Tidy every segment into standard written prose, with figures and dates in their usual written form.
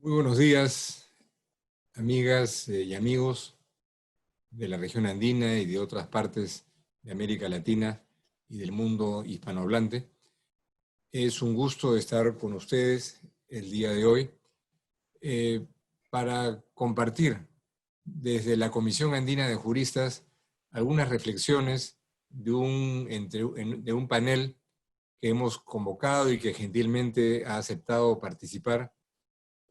Muy buenos días, amigas y amigos de la región andina y de otras partes de América Latina y del mundo hispanohablante. Es un gusto estar con ustedes el día de hoy para compartir desde la Comisión Andina de Juristas algunas reflexiones de un panel que hemos convocado y que gentilmente ha aceptado participar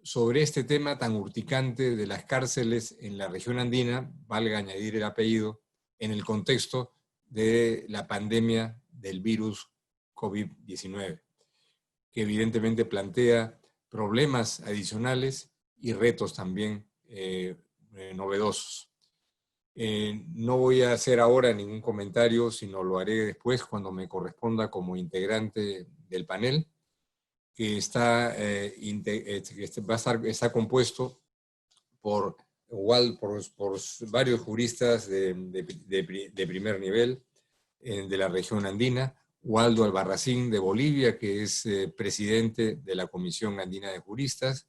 sobre este tema tan urticante de las cárceles en la región andina, valga añadir el apellido, en el contexto de la pandemia del virus COVID-19, que evidentemente plantea problemas adicionales y retos también novedosos. No voy a hacer ahora ningún comentario, sino lo haré después cuando me corresponda como integrante del panel, que está compuesto por varios juristas de primer nivel de la región andina. Waldo Albarracín de Bolivia, que es presidente de la Comisión Andina de Juristas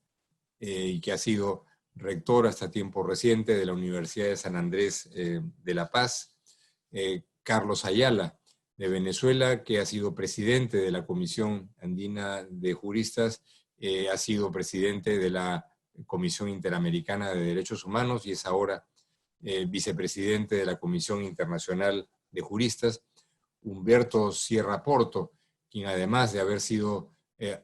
y que ha sido rector hasta tiempo reciente de la Universidad de San Andrés de La Paz. Carlos Ayala, de Venezuela, que ha sido presidente de la Comisión Andina de Juristas, ha sido presidente de la Comisión Interamericana de Derechos Humanos y es ahora vicepresidente de la Comisión Internacional de Juristas. Humberto Sierra Porto, quien además de haber sido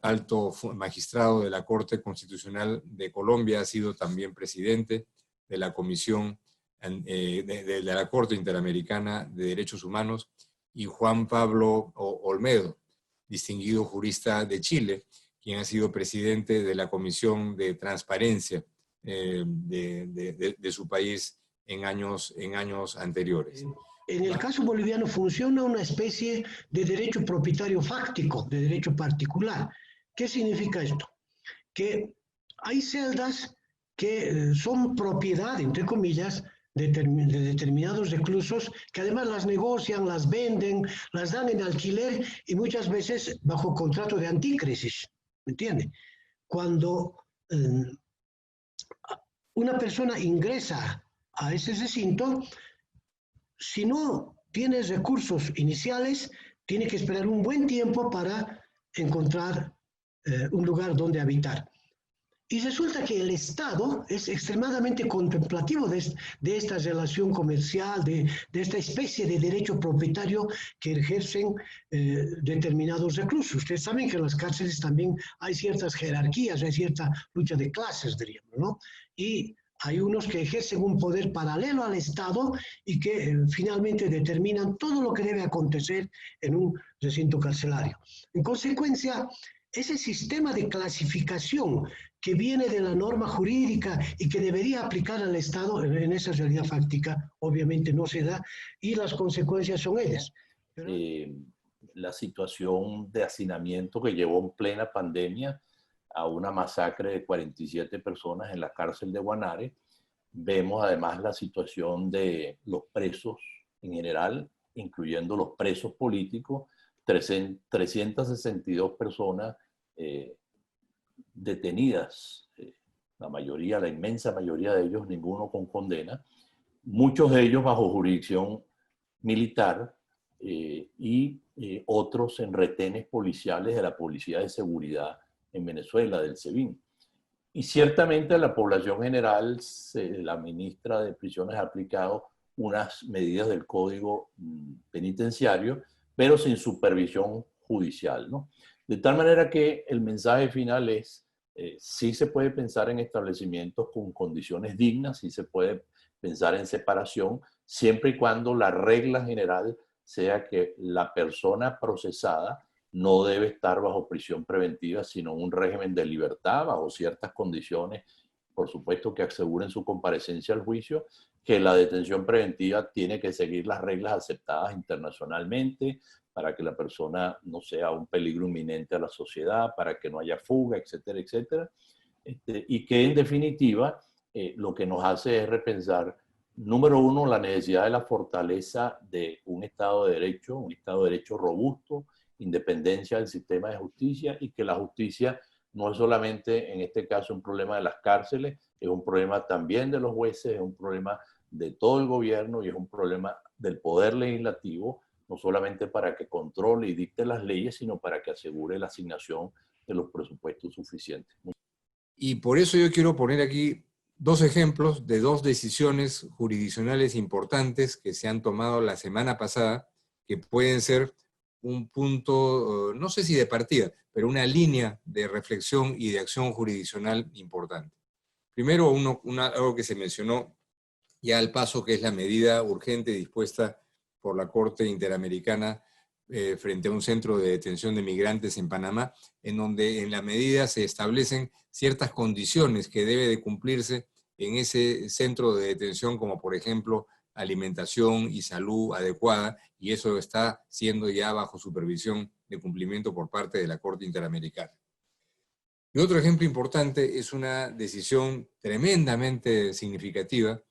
alto magistrado de la Corte Constitucional de Colombia, ha sido también presidente de la Comisión de la Corte Interamericana de Derechos Humanos, y Juan Pablo Olmedo, distinguido jurista de Chile, quien ha sido presidente de la Comisión de Transparencia de su país en años anteriores. En el caso boliviano funciona una especie de derecho propietario fáctico, de derecho particular. ¿Qué significa esto? Que hay celdas que son propiedad, entre comillas, de determinados reclusos, que además las negocian, las venden, las dan en alquiler y muchas veces bajo contrato de antícrisis, ¿me entiende? Cuando una persona ingresa a ese recinto, si no tienes recursos iniciales, tiene que esperar un buen tiempo para encontrar un lugar donde habitar. Y resulta que el Estado es extremadamente contemplativo de esta relación comercial, de esta especie de derecho propietario que ejercen determinados reclusos. Ustedes saben que en las cárceles también hay ciertas jerarquías, hay cierta lucha de clases, diríamos, ¿no? Y hay unos que ejercen un poder paralelo al Estado y que finalmente determinan todo lo que debe acontecer en un recinto carcelario. En consecuencia, ese sistema de clasificación que viene de la norma jurídica y que debería aplicar al Estado en esa realidad fáctica, obviamente no se da y las consecuencias son ellas. Pero... la situación de hacinamiento que llevó en plena pandemia a una masacre de 47 personas en la cárcel de Guanare. Vemos además la situación de los presos en general, incluyendo los presos políticos, 362 personas detenidas, la mayoría, la inmensa mayoría de ellos, ninguno con condena, muchos de ellos bajo jurisdicción militar y otros en retenes policiales de la Policía de Seguridad en Venezuela, del SEBIN. Y ciertamente a la población general, la ministra de Prisiones ha aplicado unas medidas del Código Penitenciario, pero sin supervisión judicial, ¿no? De tal manera que el mensaje final es, sí se puede pensar en establecimientos con condiciones dignas, sí se puede pensar en separación, siempre y cuando la regla general sea que la persona procesada no debe estar bajo prisión preventiva, sino un régimen de libertad, bajo ciertas condiciones, por supuesto que aseguren su comparecencia al juicio, que la detención preventiva tiene que seguir las reglas aceptadas internacionalmente para que la persona no sea un peligro inminente a la sociedad, para que no haya fuga, etcétera, etcétera. Y que en definitiva lo que nos hace es repensar, número uno, la necesidad de la fortaleza de un Estado de Derecho robusto, independencia del sistema de justicia y que la justicia no es solamente en este caso un problema de las cárceles, es un problema también de los jueces, es un problema de todo el gobierno y es un problema del poder legislativo, no solamente para que controle y dicte las leyes, sino para que asegure la asignación de los presupuestos suficientes. Y por eso yo quiero poner aquí dos ejemplos de dos decisiones jurisdiccionales importantes que se han tomado la semana pasada, que pueden ser un punto, no sé si de partida, pero una línea de reflexión y de acción jurisdiccional importante. Primero, algo que se mencionó ya al paso, que es la medida urgente dispuesta por la Corte Interamericana frente a un centro de detención de migrantes en Panamá, en donde en la medida se establecen ciertas condiciones que debe de cumplirse en ese centro de detención, como por ejemplo alimentación y salud adecuada, y eso está siendo ya bajo supervisión de cumplimiento por parte de la Corte Interamericana. Y otro ejemplo importante es una decisión tremendamente significativa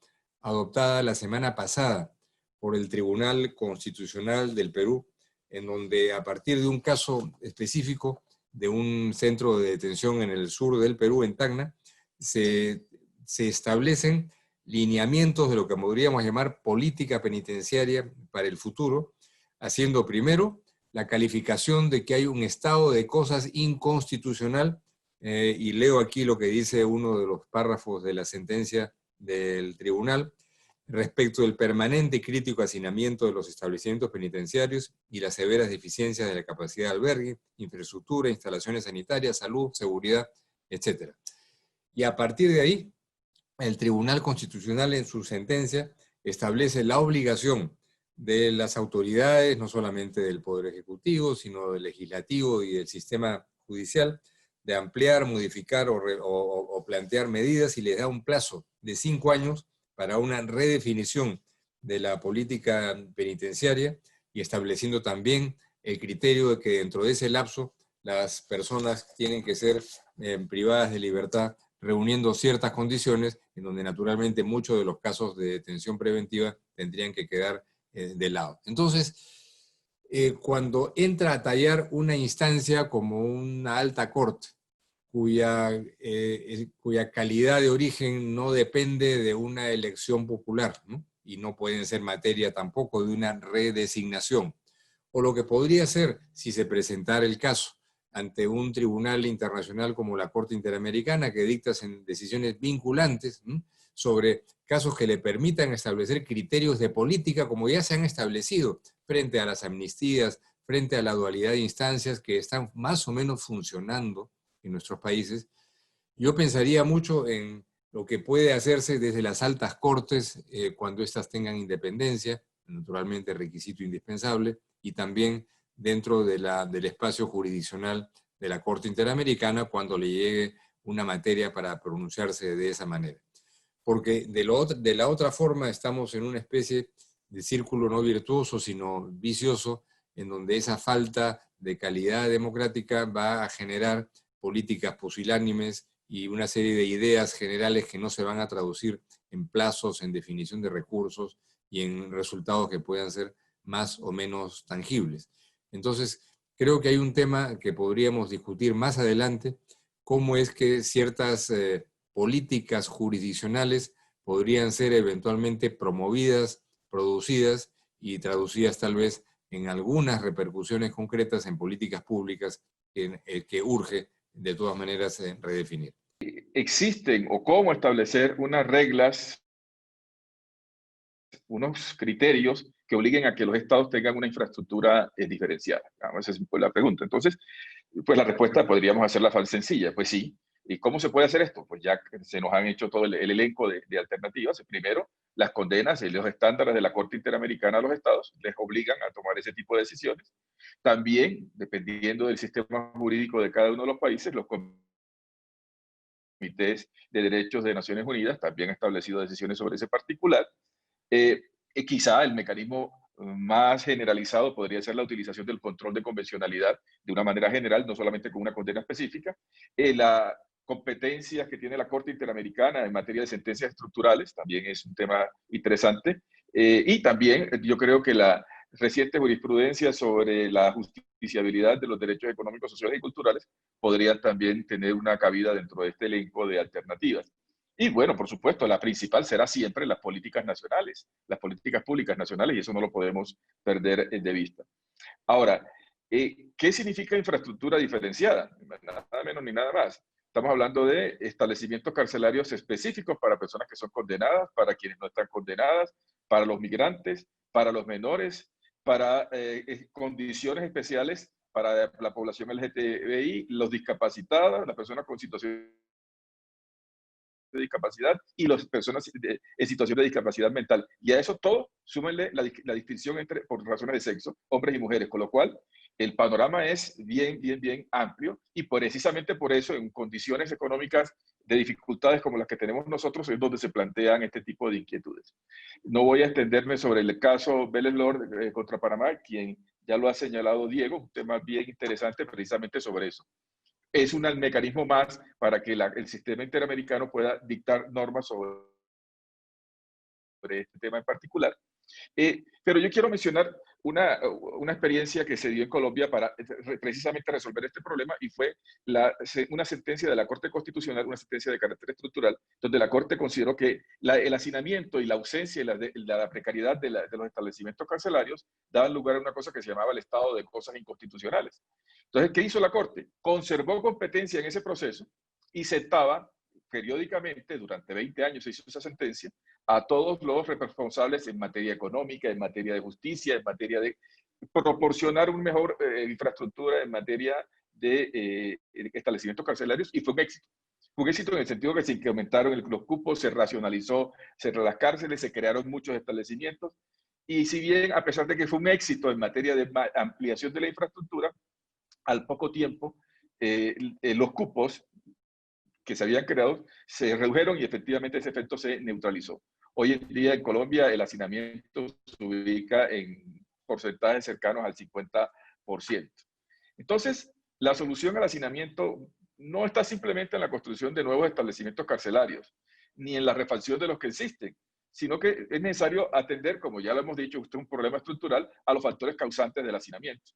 adoptada la semana pasada por el Tribunal Constitucional del Perú, en donde a partir de un caso específico de un centro de detención en el sur del Perú, en Tacna, se establecen lineamientos de lo que podríamos llamar política penitenciaria para el futuro, haciendo primero la calificación de que hay un estado de cosas inconstitucional, y leo aquí lo que dice uno de los párrafos de la sentencia del tribunal, respecto del permanente y crítico hacinamiento de los establecimientos penitenciarios y las severas deficiencias de la capacidad de albergue, infraestructura, instalaciones sanitarias, salud, seguridad, etc. Y a partir de ahí, el Tribunal Constitucional en su sentencia establece la obligación de las autoridades, no solamente del Poder Ejecutivo, sino del Legislativo y del sistema judicial, de ampliar, modificar o plantear medidas, y les da un plazo de 5 años para una redefinición de la política penitenciaria, y estableciendo también el criterio de que dentro de ese lapso las personas tienen que ser privadas de libertad, reuniendo ciertas condiciones en donde naturalmente muchos de los casos de detención preventiva tendrían que quedar de lado. Entonces, cuando entra a tallar una instancia como una alta corte, cuya calidad de origen no depende de una elección popular, ¿no? Y no pueden ser materia tampoco de una redesignación, o lo que podría ser si se presentara el caso ante un tribunal internacional como la Corte Interamericana, que dicta decisiones vinculantes, ¿no?, sobre casos que le permitan establecer criterios de política, como ya se han establecido frente a las amnistías, frente a la dualidad de instancias que están más o menos funcionando en nuestros países. Yo pensaría mucho en lo que puede hacerse desde las altas cortes cuando éstas tengan independencia, naturalmente requisito indispensable, y también dentro del espacio jurisdiccional de la Corte Interamericana cuando le llegue una materia para pronunciarse de esa manera. Porque de la otra forma estamos en una especie de círculo no virtuoso, sino vicioso, en donde esa falta de calidad democrática va a generar políticas pusilánimes y una serie de ideas generales que no se van a traducir en plazos, en definición de recursos y en resultados que puedan ser más o menos tangibles. Entonces, creo que hay un tema que podríamos discutir más adelante, cómo es que ciertas políticas jurisdiccionales podrían ser eventualmente promovidas, producidas y traducidas tal vez en algunas repercusiones concretas en políticas públicas que urge de todas maneras redefinir. ¿Existen o cómo establecer unas reglas, unos criterios que obliguen a que los estados tengan una infraestructura diferenciada? Esa es la pregunta. Entonces, pues la respuesta podríamos hacerla sencilla, pues sí. ¿Y cómo se puede hacer esto? Pues ya se nos han hecho todo el elenco de alternativas. Primero, las condenas y los estándares de la Corte Interamericana a los estados les obligan a tomar ese tipo de decisiones. También, dependiendo del sistema jurídico de cada uno de los países, los comités de derechos de Naciones Unidas también han establecido decisiones sobre ese particular. Quizá el mecanismo más generalizado podría ser la utilización del control de convencionalidad de una manera general, no solamente con una condena específica. La competencias que tiene la Corte Interamericana en materia de sentencias estructurales también es un tema interesante. Y también yo creo que reciente jurisprudencia sobre la justiciabilidad de los derechos económicos, sociales y culturales podrían también tener una cabida dentro de este elenco de alternativas. Y bueno, por supuesto, la principal será siempre las políticas nacionales, las políticas públicas nacionales, y eso no lo podemos perder de vista. Ahora, ¿qué significa infraestructura diferenciada? Nada menos ni nada más. Estamos hablando de establecimientos carcelarios específicos para personas que son condenadas, para quienes no están condenadas, para los migrantes, para los menores, para condiciones especiales para la población LGTBI, los discapacitados, las personas con situación de discapacidad y las personas en situación de discapacidad mental. Y a eso todo, súmenle la distinción entre, por razones de sexo, hombres y mujeres, con lo cual el panorama es bien amplio y precisamente por eso en condiciones económicas de dificultades como las que tenemos nosotros es donde se plantean este tipo de inquietudes. No voy a extenderme sobre el caso Vélez Lord contra Panamá, quien ya lo ha señalado Diego, un tema bien interesante precisamente sobre eso. Es un mecanismo más para que el sistema interamericano pueda dictar normas sobre este tema en particular. Pero yo quiero mencionar una experiencia que se dio en Colombia para precisamente resolver este problema y fue una sentencia de la Corte Constitucional, una sentencia de carácter estructural, donde la Corte consideró que el hacinamiento y la ausencia y la precariedad de los establecimientos carcelarios daban lugar a una cosa que se llamaba el estado de cosas inconstitucionales. Entonces, ¿qué hizo la Corte? Conservó competencia en ese proceso y sentaba periódicamente, durante 20 años se hizo esa sentencia, a todos los responsables en materia económica, en materia de justicia, en materia de proporcionar una mejor infraestructura, en materia de establecimientos carcelarios, y fue un éxito. Fue un éxito en el sentido que se incrementaron los cupos, se racionalizó, cerró las cárceles, se crearon muchos establecimientos, y si bien, a pesar de que fue un éxito en materia de ampliación de la infraestructura, al poco tiempo los cupos que se habían creado se redujeron y efectivamente ese efecto se neutralizó. Hoy en día en Colombia el hacinamiento se ubica en porcentajes cercanos al 50%. Entonces, la solución al hacinamiento no está simplemente en la construcción de nuevos establecimientos carcelarios, ni en la refacción de los que existen, sino que es necesario atender, como ya lo hemos dicho, usted un problema estructural a los factores causantes del hacinamiento.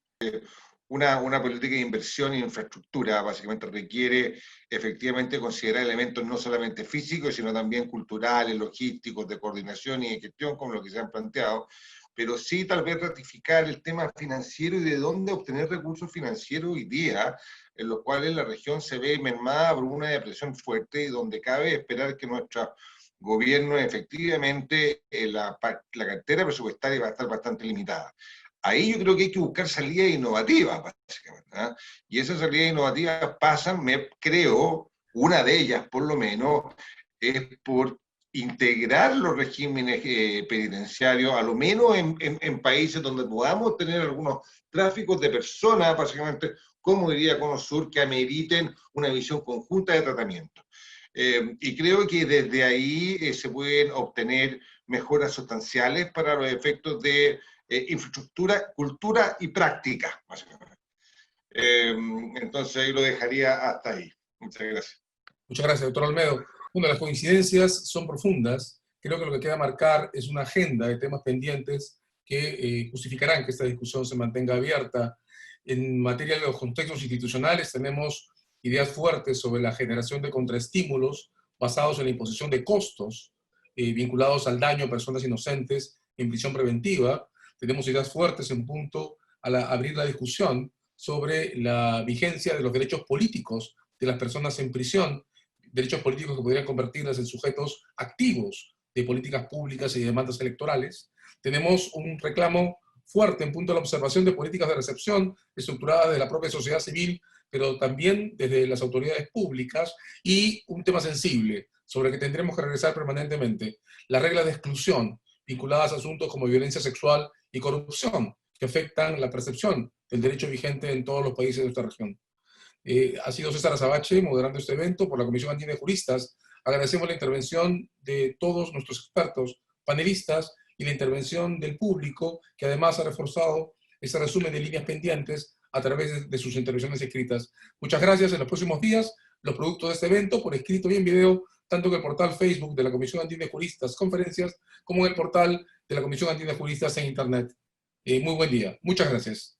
Una política de inversión y infraestructura básicamente requiere efectivamente considerar elementos no solamente físicos, sino también culturales, logísticos, de coordinación y de gestión, como lo que se han planteado, pero sí tal vez ratificar el tema financiero y de dónde obtener recursos financieros hoy día, en los cuales la región se ve mermada por una depresión fuerte y donde cabe esperar que nuestro gobierno efectivamente la cartera presupuestaria va a estar bastante limitada. Ahí yo creo que hay que buscar salidas innovativas, básicamente, ¿eh? Y esas salidas innovativas pasan, creo, una de ellas por lo menos, es por integrar los regímenes penitenciarios, a lo menos en países donde podamos tener algunos tráficos de personas, básicamente, como diría Conosur, que ameriten una visión conjunta de tratamiento. Y creo que desde ahí se pueden obtener mejoras sustanciales para los efectos de infraestructura, cultura y práctica, básicamente. Entonces ahí lo dejaría hasta ahí. Muchas gracias. Muchas gracias, doctor Olmedo. Bueno, las coincidencias son profundas. Creo que lo que queda marcar es una agenda de temas pendientes que justificarán que esta discusión se mantenga abierta. En materia de los contextos institucionales tenemos ideas fuertes sobre la generación de contraestímulos basados en la imposición de costos vinculados al daño a personas inocentes en prisión preventiva. Tenemos ideas fuertes en punto a abrir la discusión sobre la vigencia de los derechos políticos de las personas en prisión, derechos políticos que podrían convertirlas en sujetos activos de políticas públicas y de demandas electorales. Tenemos un reclamo fuerte en punto a la observación de políticas de recepción estructuradas de la propia sociedad civil, pero también desde las autoridades públicas, y un tema sensible sobre el que tendremos que regresar permanentemente, las reglas de exclusión vinculadas a asuntos como violencia sexual y corrupción, que afectan la percepción del derecho vigente en todos los países de nuestra región. Ha sido César Azabache moderando este evento por la Comisión Andina de Juristas. Agradecemos la intervención de todos nuestros expertos, panelistas, y la intervención del público, que además ha reforzado ese resumen de líneas pendientes a través de sus intervenciones escritas. Muchas gracias. En los próximos días, los productos de este evento, por escrito y en video, tanto en el portal Facebook de la Comisión Andina de Juristas Conferencias, como en el portal de la Comisión Andina de Juristas en Internet. muy buen día. Muchas gracias.